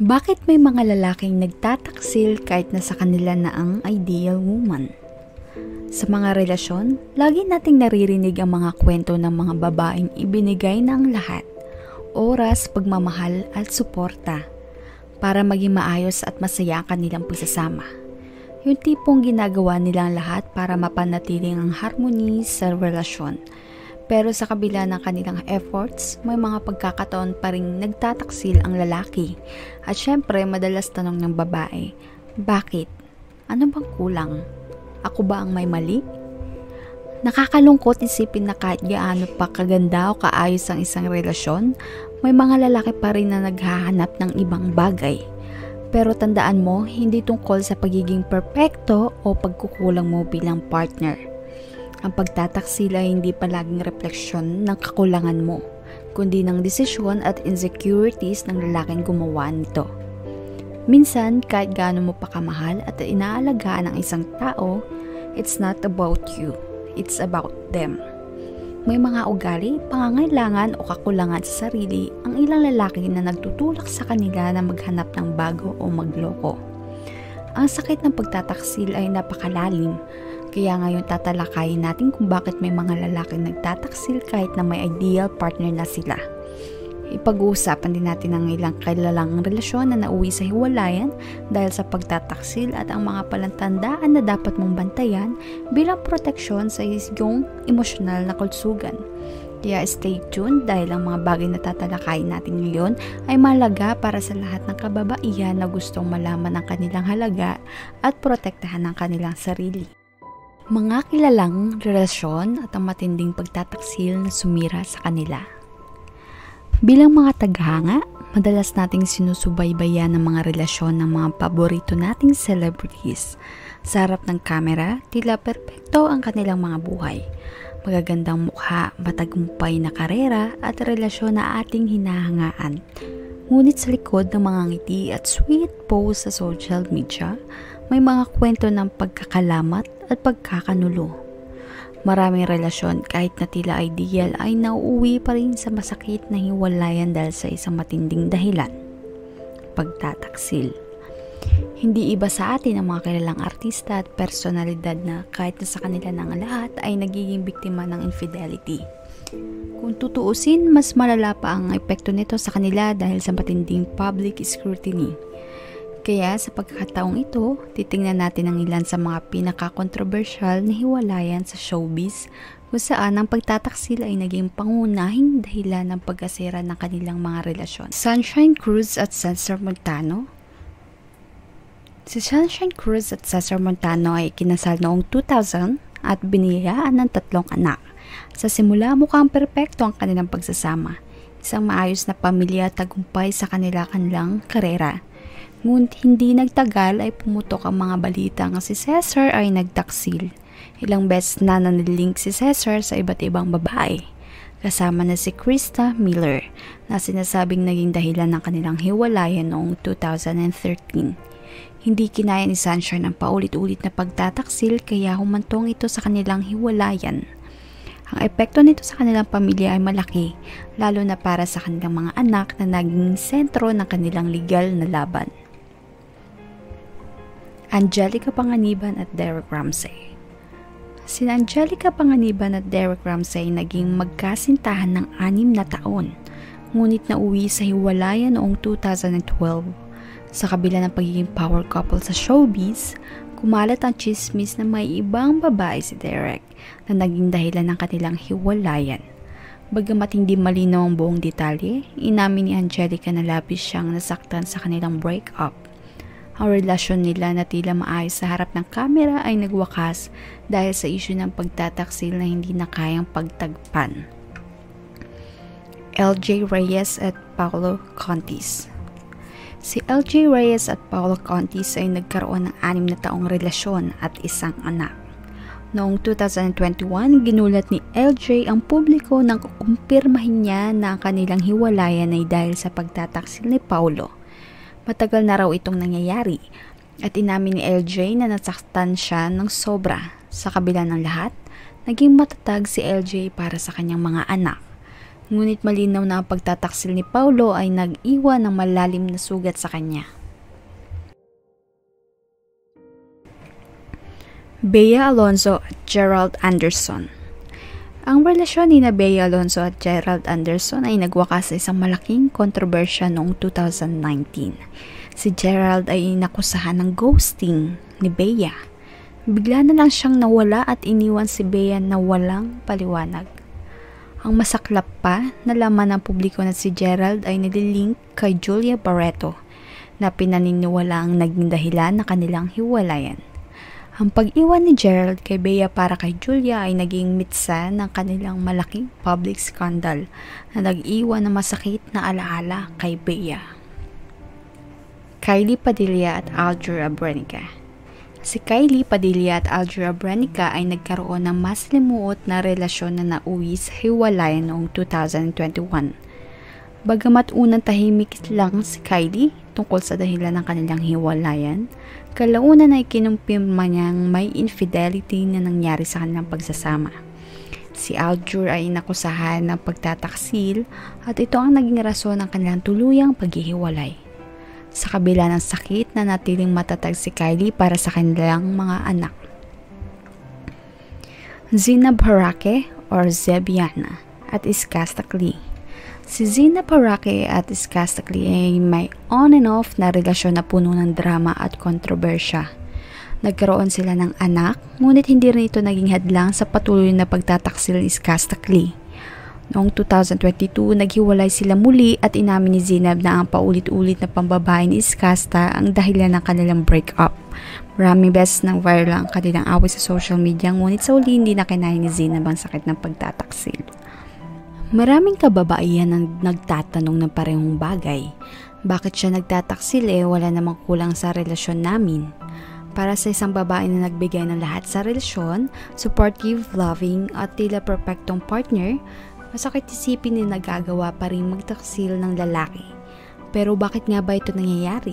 Bakit may mga lalaking nagtataksil kahit nasa kanila na ang ideal woman? Sa mga relasyon, lagi nating naririnig ang mga kwento ng mga babaeng ibinigay na ang lahat, oras, pagmamahal at suporta para maging maayos at masaya ang kanilang pagsasama. Yung tipong ginagawa nilang lahat para mapanatiling ang harmony sa relasyon. Pero sa kabila ng kanilang efforts, may mga pagkakataon pa rin nagtataksil ang lalaki. At syempre, madalas tanong ng babae, bakit? Ano bang kulang? Ako ba ang may mali? Nakakalungkot isipin na kahit gaano pa kaganda o kaayos ang isang relasyon, may mga lalaki pa rin na naghahanap ng ibang bagay. Pero tandaan mo, hindi tungkol sa pagiging perpekto o pagkukulang mo bilang partner. Ang pagtataksil ay hindi palaging refleksyon ng kakulangan mo, kundi ng desisyon at insecurities ng lalaking gumawa nito. Minsan, kahit gaano mo pa kamahal at inaalagaan ang isang tao, it's not about you, it's about them. May mga ugali, pangangailangan o kakulangan sa sarili ang ilang lalaki na nagtutulak sa kanila na maghanap ng bago o magloko. Ang sakit ng pagtataksil ay napakalalim. Kaya ngayon tatalakayin natin kung bakit may mga lalaking nagtataksil kahit na may ideal partner na sila. Ipag-uusapan din natin ang ilang kilalang relasyon na nauwi sa hiwalayan dahil sa pagtataksil at ang mga palantandaan na dapat mong bantayan bilang proteksyon sa iyong emosyonal na kalusugan. Kaya stay tuned dahil ang mga bagay na tatalakayin natin ngayon ay mahalaga para sa lahat ng kababaihan na gustong malaman ang kanilang halaga at protektahan ang kanilang sarili. Mga kilalang relasyon at ang matinding pagtataksil na sumira sa kanila. Bilang mga taghanga, madalas nating sinusubaybayan ng mga relasyon ng mga paborito nating celebrities. Sa harap ng kamera, tila perpekto ang kanilang mga buhay. Magagandang mukha, matagumpay na karera at relasyon na ating hinahangaan. Ngunit sa likod ng mga ngiti at sweet posts sa social media, may mga kwento ng pagkakalamat at pagkakanulo. Maraming relasyon kahit na tila ideal ay nauuwi pa rin sa masakit na hiwalayan dahil sa isang matinding dahilan. Pagtataksil. Hindi iba sa atin ang mga kilalang artista at personalidad na kahit na sa kanila ng lahat ay nagiging biktima ng infidelity. Kung tutuusin, mas malala pa ang epekto nito sa kanila dahil sa matinding public scrutiny. Kaya sa pagkakataong ito, titingnan natin ang ilan sa mga pinaka-controversial na hiwalayan sa showbiz kung saan ang pagtataksil ay naging pangunahing dahilan ng pagkasira ng kanilang mga relasyon. Sunshine Cruz at Cesar Montano. Si Sunshine Cruz at Cesar Montano ay kinasal noong 2000 at biniyayaan ng 3 anak. Sa simula mukhang perpekto ang kanilang pagsasama. Isang maayos na pamilya at tagumpay sa kanilang karera. Ngunit hindi nagtagal ay pumutok ang mga balita nga si Cesar ay nagtaksil. Ilang beses na nanilink si Cesar sa iba't ibang babae. Kasama na si Krista Miller na sinasabing naging dahilan ng kanilang hiwalayan noong 2013. Hindi kinaya ni Sunshine ang paulit-ulit na pagtataksil kaya humantong ito sa kanilang hiwalayan. Ang epekto nito sa kanilang pamilya ay malaki, lalo na para sa kanilang mga anak na naging sentro ng kanilang legal na laban. Angelica Panganiban at Derek Ramsey. Sina Angelica Panganiban at Derek Ramsey naging magkasintahan ng 6 na taon, ngunit nauwi sa hiwalayan noong 2012. Sa kabila ng pagiging power couple sa showbiz, kumalat ang chismis na may ibang babae si Derek na naging dahilan ng kanilang hiwalayan. Bagamat hindi malinaw ang buong detalye, inamin ni Angelica na labis siyang nasaktan sa kanilang breakup. Ang relasyon nila na tila maayos sa harap ng kamera ay nagwakas dahil sa isyu ng pagtataksil na hindi na kayang pagtagpan. LJ Reyes at Paolo Contis. Si LJ Reyes at Paolo Contis ay nagkaroon ng 6 na taong relasyon at isang anak. Noong 2021, ginulat ni LJ ang publiko nang kumpirmahin niya na ang kanilang hiwalayan ay dahil sa pagtataksil ni Paolo. Matagal na raw itong nangyayari at inamin ni LJ na nasaktan siya ng sobra. Sa kabila ng lahat, naging matatag si LJ para sa kanyang mga anak. Ngunit malinaw na ang pagtataksil ni Paulo ay nag-iwan ng malalim na sugat sa kanya. Bea Alonzo at Gerald Anderson. Ang relasyon ni Bea Alonzo at Gerald Anderson ay nagwakas sa isang malaking kontrobersya noong 2019. Si Gerald ay inakusahan ng ghosting ni Bea. Bigla na lang siyang nawala at iniwan si Bea na walang paliwanag. Ang masaklap pa, nalaman ng publiko na si Gerald ay nililink kay Julia Barreto na pinaniniwala ang naging dahilan na kanilang hiwalayan. Ang pag-iwan ni Gerald kay Bea para kay Julia ay naging mitsa ng kanilang malaking public scandal na nag-iwan ng masakit na alaala kay Bea. Kylie Padilla at Aljur Abrenica. Si Kylie Padilla at Aljur Abrenica ay nagkaroon ng mas limuot na relasyon na nauwi sa hiwalayan noong 2021. Bagamat unang tahimik lang si Kylie tungkol sa dahilan ng kanilang hiwalayan, kalaunan ay kinumpirma niyang may infidelity na nangyari sa kanilang pagsasama. Si Aljur ay inakusahan ng pagtataksil at ito ang naging rason ng kanilang tuluyang paghihiwalay. Sa kabila ng sakit na natiling matatag si Kylie para sa kanilang mga anak. Zina Barake or Zebiana at Iskastakli. Si Zina Barake at Iskastakli ay may on and off na relasyon na puno ng drama at kontrobersya. Nagkaroon sila ng anak, ngunit hindi rin ito naging hadlang sa patuloy na pagtataksil ni Iskastakli. Noong 2022, naghiwalay sila muli at inamin ni Zinab na ang paulit-ulit na pambabae ni Iskasta ang dahilan ng kanilang breakup. Maraming beses nang viral ang kanilang away sa social media, ngunit sa uli hindi na kinaya ni Zinab ang sakit ng pagtataksil. Maraming kababaihan ang nagtatanong ng parehong bagay. Bakit siya nagtataksil wala namang kulang sa relasyon namin? Para sa isang babae na nagbigay ng lahat sa relasyon, supportive, loving at tila perfectong partner, masakit isipin na nagagawa pa rin magtaksil ng lalaki. Pero bakit nga ba ito nangyayari?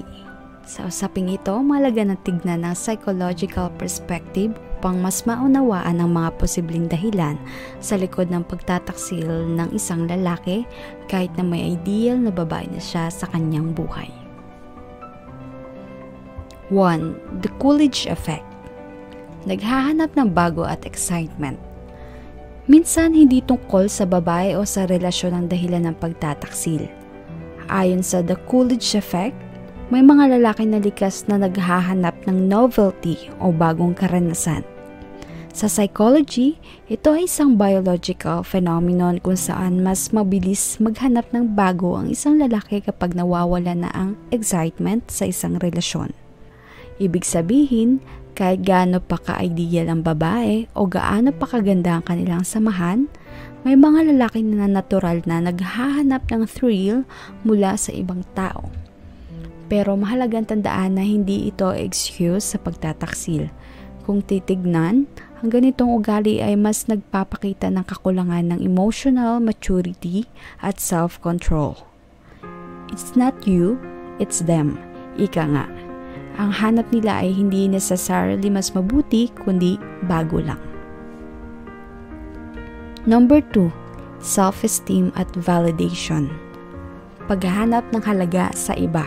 Sa usaping ito, mahalaga na tignan ng psychological perspective upang mas maunawaan ang mga posibleng dahilan sa likod ng pagtataksil ng isang lalaki kahit na may ideal na babae na siya sa kanyang buhay. 1. The Coolidge Effect. Naghahanap ng bago at excitement. Minsan hindi tungkol sa babae o sa relasyon ang dahilan ng pagtataksil. Ayon sa The Coolidge Effect, may mga lalaki na likas na naghahanap ng novelty o bagong karanasan. Sa psychology, ito ay isang biological phenomenon kung saan mas mabilis maghanap ng bago ang isang lalaki kapag nawawala na ang excitement sa isang relasyon. Ibig sabihin, kahit gaano pa ka-ideal ang babae o gaano pa kaganda ang kanilang samahan, may mga lalaki na natural na naghahanap ng thrill mula sa ibang tao. Pero mahalagang tandaan na hindi ito excuse sa pagtataksil. Kung titignan, ang ganitong ugali ay mas nagpapakita ng kakulangan ng emotional maturity at self-control. It's not you, it's them. Ika nga. Ang hanap nila ay hindi necessarily mas mabuti, kundi bago lang. Number 2. Self-esteem at validation. Paghahanap ng halaga sa iba.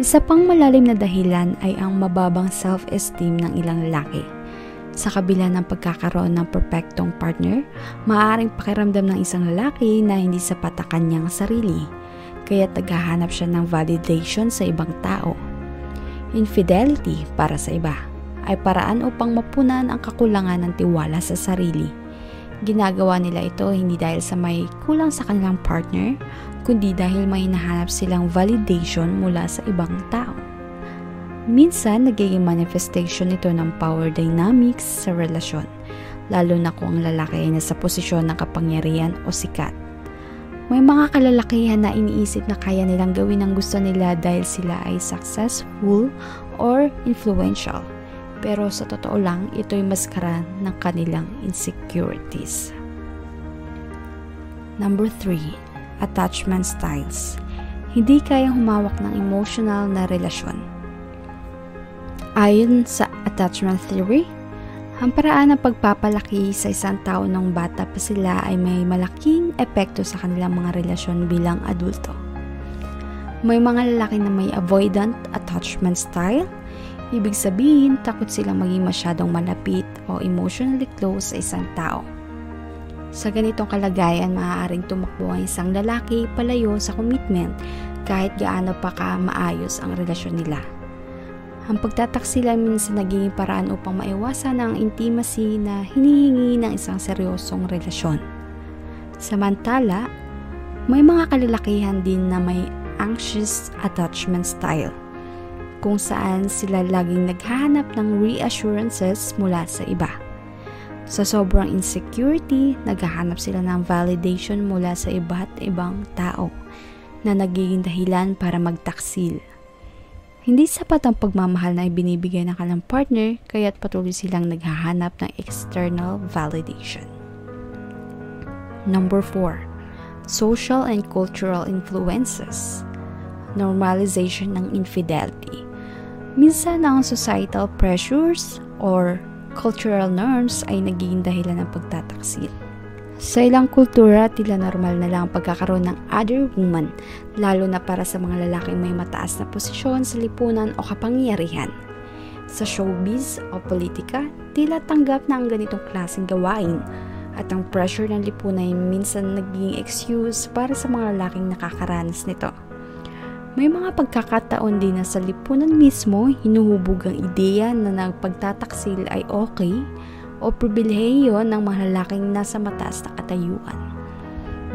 Isa pang malalim na dahilan ay ang mababang self-esteem ng ilang lalaki. Sa kabila ng pagkakaroon ng perfectong partner, maaaring pakiramdam ng isang lalaki na hindi sapat ang kanyang sarili, kaya't naghahanap siya ng validation sa ibang tao. Infidelity para sa iba ay paraan upang mapunan ang kakulangan ng tiwala sa sarili. Ginagawa nila ito hindi dahil sa may kulang sa kanilang partner, kundi dahil may hinahanap silang validation mula sa ibang tao. Minsan, nagiging manifestation ito ng power dynamics sa relasyon, lalo na kung ang lalaki ay nasa posisyon ng kapangyarihan o sikat. May mga kalalakihan na iniisip na kaya nilang gawin ang gusto nila dahil sila ay successful or influential. Pero sa totoo lang, ito'y maskara ng kanilang insecurities. Number 3. Attachment styles. Hindi kayang humawak ng emotional na relasyon. Ayon sa attachment theory, Ang paraan ng pagpapalaki sa isang tao nung bata pa sila ay may malaking epekto sa kanilang mga relasyon bilang adulto. May mga lalaki na may avoidant attachment style. Ibig sabihin, takot silang maging masyadong malapit o emotionally close sa isang tao. Sa ganitong kalagayan, maaaring tumakbo ang isang lalaki palayo sa commitment kahit gaano pa maayos ang relasyon nila. Ang pagtataksil ay minsan naging paraan upang maiwasan ang intimacy na hinihingi ng isang seryosong relasyon. Samantala, may mga kalalakihan din na may anxious attachment style, kung saan sila laging naghahanap ng reassurances mula sa iba. Sa sobrang insecurity, naghahanap sila ng validation mula sa iba't ibang tao na nagiging dahilan para magtaksil. Hindi sapat ang pagmamahal na ibinibigay ng kanilang partner, kaya't patuloy silang naghahanap ng external validation. Number 4. Social and cultural influences. Normalization ng infidelity. Minsan ang societal pressures or cultural norms ay nagiging dahilan ng pagtataksil. Sa ilang kultura, tila normal na lang ang pagkakaroon ng other woman, lalo na para sa mga lalaking may mataas na posisyon sa lipunan o kapangyarihan. Sa showbiz o politika, tila tanggap na ang ganitong klaseng gawain, at ang pressure ng lipunan ay minsan naging excuse para sa mga lalaking nakakaranas nito. May mga pagkakataon din na sa lipunan mismo, hinuhubog ang ideya na nagpagtataksil ay okay o pribilehiyo ng mga lalaking nasa mataas na katayuan.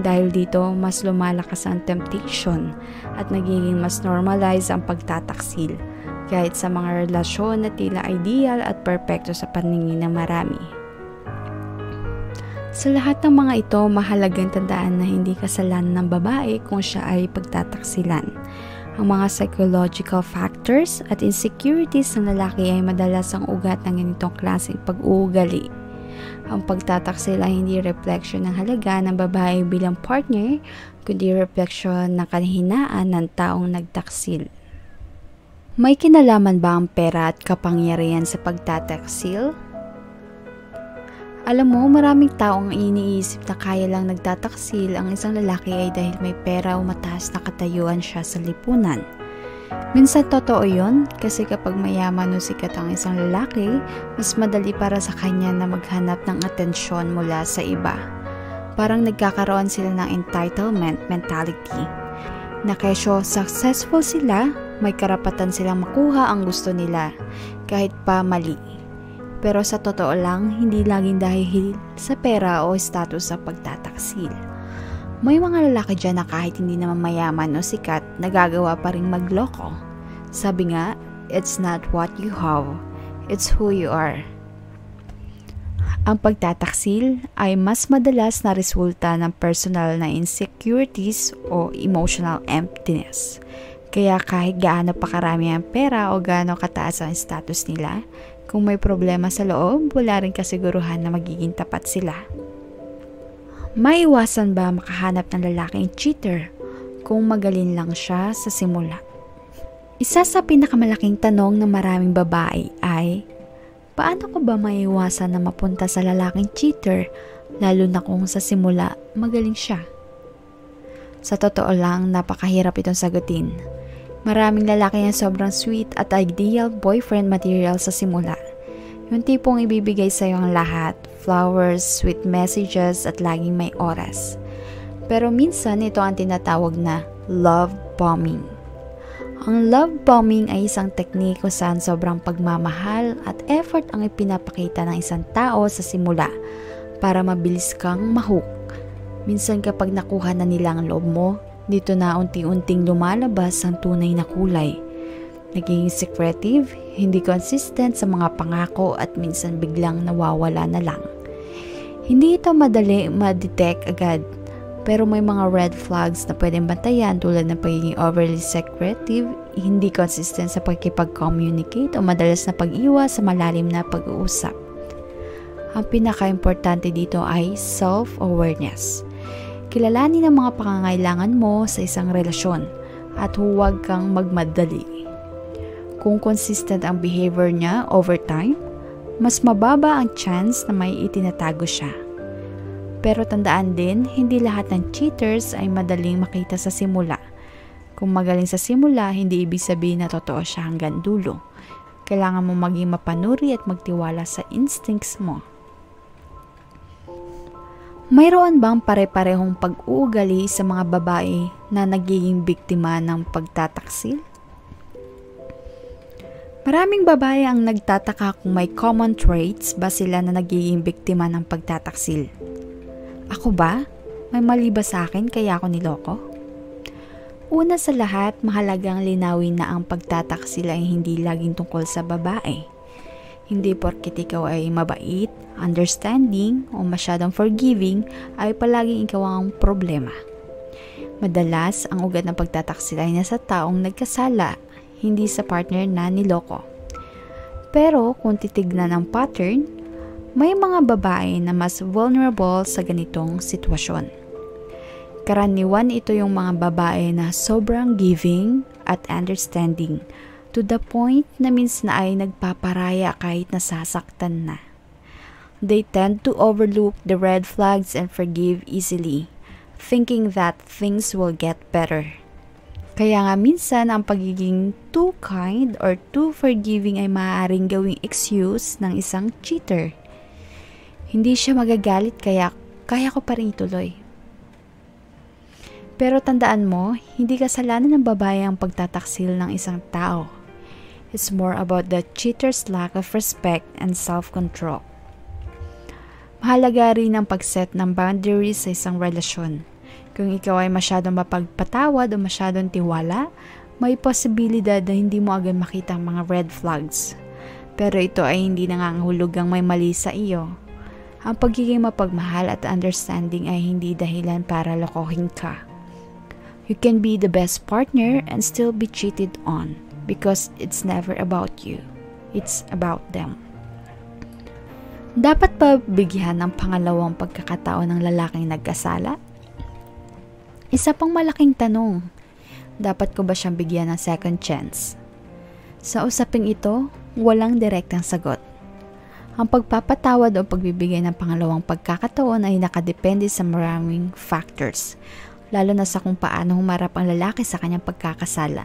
Dahil dito, mas lumalakas ang temptation at nagiging mas normalize ang pagtataksil kahit sa mga relasyon na tila ideal at perpekto sa paningin ng marami. Sa lahat ng mga ito, mahalagang tandaan na hindi kasalanan ng babae kung siya ay pagtataksilan. Ang mga psychological factors at insecurities ng lalaki ay madalas ang ugat ng ganitong klaseng pag-uugali. Ang pagtataksil ay hindi refleksyon ng halaga ng babae bilang partner, kundi refleksyon ng kahinaan ng taong nagtaksil. May kinalaman ba ang pera at kapangyarihan sa pagtataksil? Alam mo, maraming taong iniisip na kaya lang nagtataksil ang isang lalaki ay dahil may pera o mataas na katayuan siya sa lipunan. Minsan totoo yun, kasi kapag mayaman o sikat ang isang lalaki, mas madali para sa kanya na maghanap ng atensyon mula sa iba. Parang nagkakaroon sila ng entitlement mentality, na kesyo successful sila, may karapatan silang makuha ang gusto nila, kahit pa mali. Pero sa totoo lang, hindi laging dahil sa pera o status sa pagtataksil. May mga lalaki dyan na kahit hindi naman mayaman o sikat, nagagawa pa rin magloko. Sabi nga, it's not what you have, it's who you are. Ang pagtataksil ay mas madalas na resulta ng personal na insecurities o emotional emptiness. Kaya kahit gaano pa karami ang pera o gaano kataas ang status nila, kung may problema sa loob, wala rin kasiguruhan na magiging tapat sila. Maiwasan ba makahanap ng lalaking cheater kung magaling lang siya sa simula? Isa sa pinakamalaking tanong ng maraming babae ay, paano ko ba maiwasan na mapunta sa lalaking cheater, lalo na kung sa simula magaling siya? Sa totoo lang, napakahirap itong sagutin. Maraming lalaki na sobrang sweet at ideal boyfriend material sa simula. Yung tipong ibibigay sa'yo ang lahat, flowers, sweet messages at laging may oras. Pero minsan ito ang tinatawag na love bombing. Ang love bombing ay isang teknik kung saan sobrang pagmamahal at effort ang ipinapakita ng isang tao sa simula para mabilis kang mahook. Minsan kapag nakuha na nila ang loob mo, dito na unti-unting lumalabas ang tunay na kulay. Naging secretive, hindi consistent sa mga pangako at minsan biglang nawawala na lang. Hindi ito madali ma-detect agad, pero may mga red flags na pwedeng bantayan tulad ng pagiging overly secretive, hindi consistent sa pagkipag-communicate o madalas na pag-iwas sa malalim na pag-uusap. Ang pinaka-importante dito ay self-awareness. Kilalanin ang mga pangangailangan mo sa isang relasyon at huwag kang magmadali. Kung consistent ang behavior niya over time, mas mababa ang chance na may itinatago siya. Pero tandaan din, hindi lahat ng cheaters ay madaling makita sa simula. Kung magaling sa simula, hindi ibig sabihin na totoo siya hanggang dulo. Kailangan mo maging mapanuri at magtiwala sa instincts mo. Mayroon bang pare-parehong pag-uugali sa mga babae na nagiging biktima ng pagtataksil? Maraming babae ang nagtataka kung may common traits ba sila na nagiging biktima ng pagtataksil. Ako ba? May mali ba sa akin kaya ako niloko? Una sa lahat, mahalagang linawin na ang pagtataksil ay hindi laging tungkol sa babae. Hindi porket ikaw ay mabait, understanding, o masyadong forgiving, ay palaging ikaw ang problema. Madalas, ang ugat ng pagtataksil ay nasa taong nagkasala, hindi sa partner na niloko. Pero kung titignan ang pattern, may mga babae na mas vulnerable sa ganitong sitwasyon. Karaniwan ito yung mga babae na sobrang giving at understanding to the point na minsan ay nagpaparaya kahit nasasaktan na. They tend to overlook the red flags and forgive easily, thinking that things will get better. Kaya nga minsan ang pagiging too kind or too forgiving ay maaaring gawing excuse ng isang cheater. Hindi siya magagalit kaya kaya ko pa rin ituloy. Pero tandaan mo, hindi kasalanan ng babae ang pagtataksil ng isang tao. It's more about the cheater's lack of respect and self-control. Mahalaga rin ang pag-set ng boundaries sa isang relasyon. Kung ikaw ay masyadong mapagpatawad o masyadong tiwala, may posibilidad na hindi mo agad makita ang mga red flags. Pero ito ay hindi nangangahulugang may mali sa iyo. Ang pagiging mapagmahal at understanding ay hindi dahilan para lokohin ka. You can be the best partner and still be cheated on because it's never about you. It's about them. Dapat ba bigyan ng pangalawang pagkakataon ng lalaking nagkasala? Isa pang malaking tanong, dapat ko ba siyang bigyan ng second chance? Sa usaping ito, walang direktang sagot. Ang pagpapatawad o pagbibigay ng pangalawang pagkakataon ay nakadepende sa maraming factors, lalo na sa kung paano humarap ang lalaki sa kanyang pagkakasala.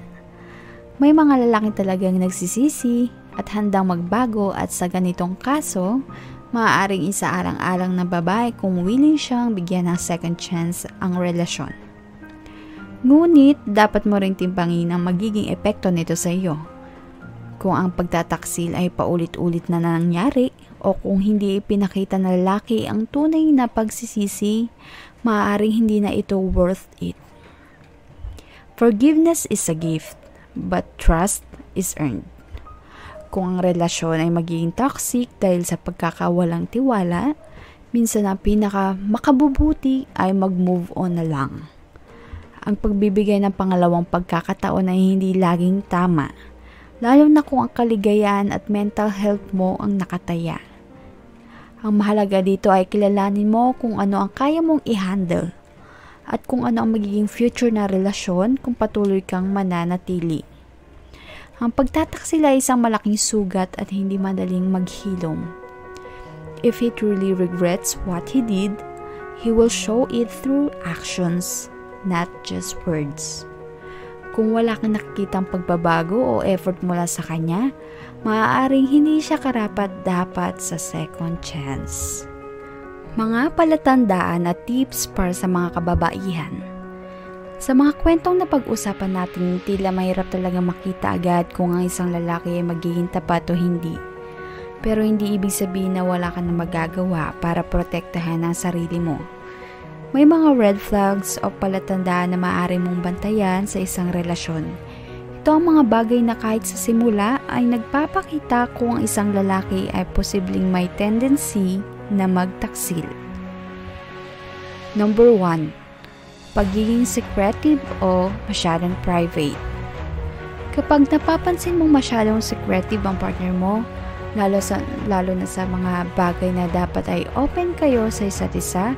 May mga lalaki talagang nagsisisi at handang magbago at sa ganitong kaso, maaaring isaalang-alang na babae kung willing siyang bigyan ng second chance ang relasyon. Ngunit, dapat mo ring timbangin ang magiging epekto nito sa iyo. Kung ang pagtataksil ay paulit-ulit na nangyari o kung hindi ipinakita ng lalaki ang tunay na pagsisisi, maaaring hindi na ito worth it. Forgiveness is a gift, but trust is earned. Kung ang relasyon ay magiging toxic dahil sa pagkakawalang tiwala, minsan ang pinaka makabubuti ay mag-move on na lang. Ang pagbibigay ng pangalawang pagkakataon ay hindi laging tama, lalo na kung ang kaligayahan at mental health mo ang nakataya. Ang mahalaga dito ay kilalanin mo kung ano ang kaya mong i-handle at kung ano ang magiging future na relasyon kung patuloy kang mananatili. Ang pagtataksil ay isang malaking sugat at hindi madaling maghilom. If he truly regrets what he did, he will show it through actions, not just words. Kung wala kang nakikitang pagbabago o effort mula sa kanya, maaaring hindi siya karapat-dapat sa second chance. Mga palatandaan at tips para sa mga kababaihan. Sa mga kwentong napag-usapan natin, tila mahirap talaga makita agad kung ang isang lalaki ay magiging tapat o hindi. Pero hindi ibig sabihin na wala ka na magagawa para protektahan ang sarili mo. May mga red flags o palatandaan na maaari mong bantayan sa isang relasyon. Ito ang mga bagay na kahit sa simula ay nagpapakita kung ang isang lalaki ay posibleng may tendency na magtaksil. Number 1. Pagiging secretive o masyadong private. Kapag napapansin mong masyadong secretive ang partner mo, lalo na sa mga bagay na dapat ay open kayo sa isa't isa,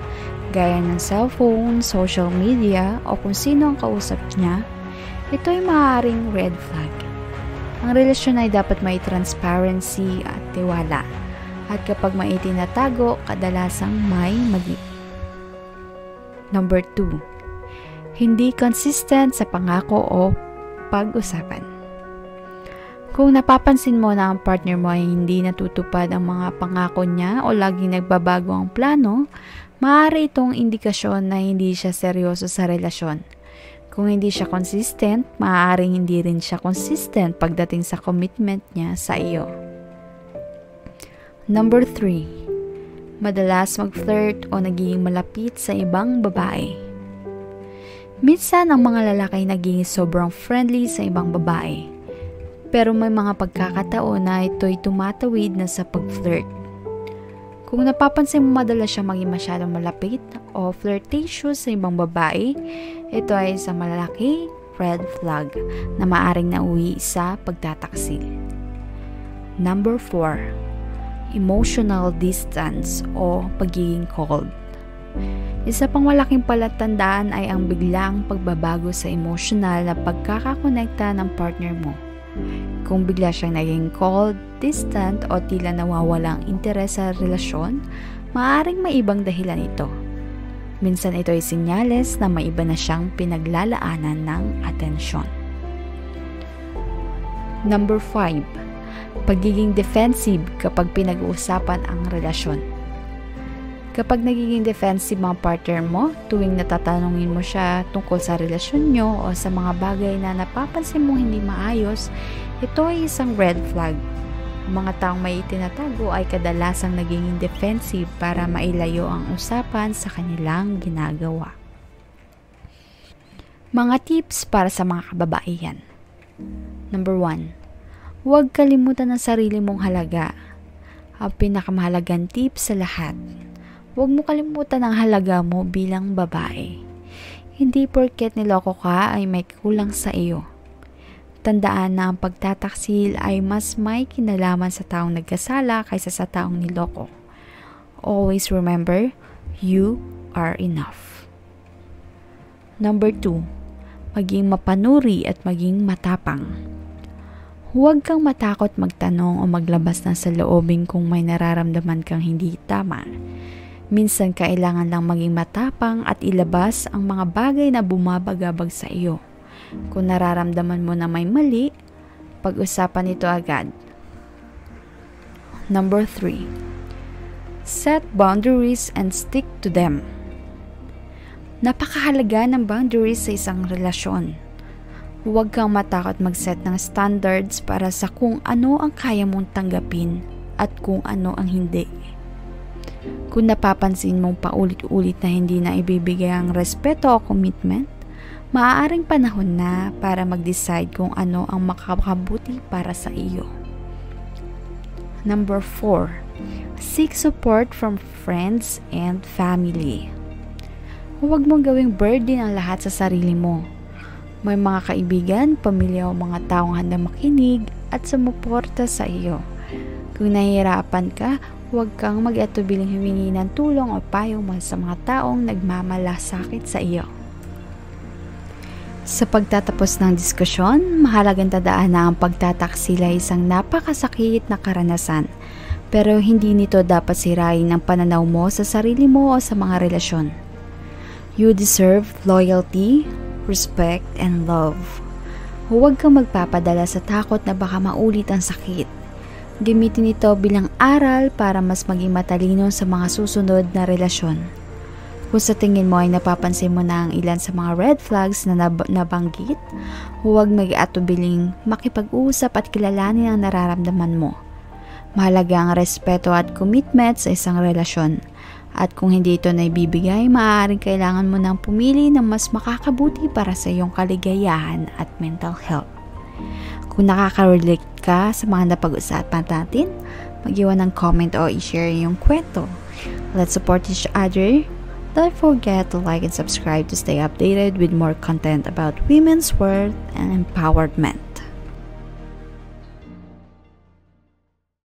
gaya ng cellphone, social media, o kung sino ang kausap niya, ito ay maaaring red flag. Ang relasyon ay dapat may transparency at tiwala. At kapag may itinatago, kadalasang may mali. Number 2. Hindi consistent sa pangako o pag-usapan. Kung napapansin mo na ang partner mo ay hindi natutupad ang mga pangako niya o laging nagbabago ang plano, maaari itong indikasyon na hindi siya seryoso sa relasyon. Kung hindi siya consistent, maaaring hindi rin siya consistent pagdating sa commitment niya sa iyo. Number 3. Madalas mag-flirt o nagiging malapit sa ibang babae. Minsan ang mga lalaki nagiging sobrang friendly sa ibang babae. Pero may mga pagkakataon na ito'y tumatawid na sa pag-flirt. Kung napapansin mo madalas siya maging masyadong malapit o flirtatious sa ibang babae, ito ay isang malaki red flag na maaaring nauwi sa pagtataksil. Number 4. Emotional distance o pagiging cold. Isa pang malaking palatandaan ay ang biglang pagbabago sa emosyonal na pagkakakonekta ng partner mo. Kung bigla siyang naging cold, distant o tila nawawalang interes sa relasyon, maaaring may ibang dahilan ito. Minsan ito ay senyales na may iba na siyang pinaglalaanan ng atensyon. Number 5. Pagiging defensive kapag pinag-uusapan ang relasyon. Kapag nagiging defensive ang partner mo, tuwing natatanungin mo siya tungkol sa relasyon nyo o sa mga bagay na napapansin mong hindi maayos, ito ay isang red flag. Ang mga taong may itinatago ay kadalasang nagiging defensive para mailayo ang usapan sa kanilang ginagawa. Mga tips para sa mga kababaihan. Number 1. Huwag kalimutan ang sarili mong halaga. Ang pinakamahalagang tip sa lahat. Huwag mo kalimutan ang halaga mo bilang babae. Hindi porket niloko ka ay may kulang sa iyo. Tandaan na ang pagtataksil ay mas may kinalaman sa taong nagkasala kaysa sa taong niloko. Always remember, you are enough. Number 2. Maging mapanuri at maging matapang. Huwag kang matakot magtanong o maglabas ng saloobin kung may nararamdaman kang hindi tama. Minsan kailangan lang maging matapang at ilabas ang mga bagay na bumabagabag sa iyo. Kung nararamdaman mo na may mali, pag-usapan ito agad. Number 3. Set boundaries and stick to them. Napakahalaga ng boundaries sa isang relasyon. Huwag kang matakot mag-set ng standards para sa kung ano ang kaya mong tanggapin at kung ano ang hindi. Kung napapansin mong paulit-ulit na hindi na ibibigay ang respeto o commitment, maaaring panahon na para mag-decide kung ano ang makakabuti para sa iyo. Number 4. Seek support from friends and family. Huwag mong gawing burden ang lahat sa sarili mo. May mga kaibigan, pamilya o mga taong handang makinig at sumuporta sa iyo. Kung nahihirapan ka, huwag kang mag-atubiling humingi ng tulong o payo sa mga taong nagmamalasakit sa iyo. Sa pagtatapos ng diskusyon, mahalagang tandaan na ang pagtataksil ay isang napakasakit na karanasan, pero hindi nito dapat sirain ang pananaw mo sa sarili mo o sa mga relasyon. You deserve loyalty, respect, and love. Huwag kang magpapadala sa takot na baka maulit ang sakit. Gamitin ito bilang aral para mas maging matalino sa mga susunod na relasyon. Kung sa tingin mo ay napapansin mo na ang ilan sa mga red flags na nabanggit, huwag mag-atubiling makipag-usap at kilalanin ang nararamdaman mo. Mahalaga ang respeto at commitment sa isang relasyon. At kung hindi ito naibibigay, maaaring kailangan mo nang pumili ng mas makakabuti para sa iyong kaligayahan at mental health. Kung nakaka-relate ka sa mga napag-usapan natin, mag-iwan ng comment o i-share yung kwento. Let's support each other. Don't forget to like and subscribe to stay updated with more content about women's worth and empowerment.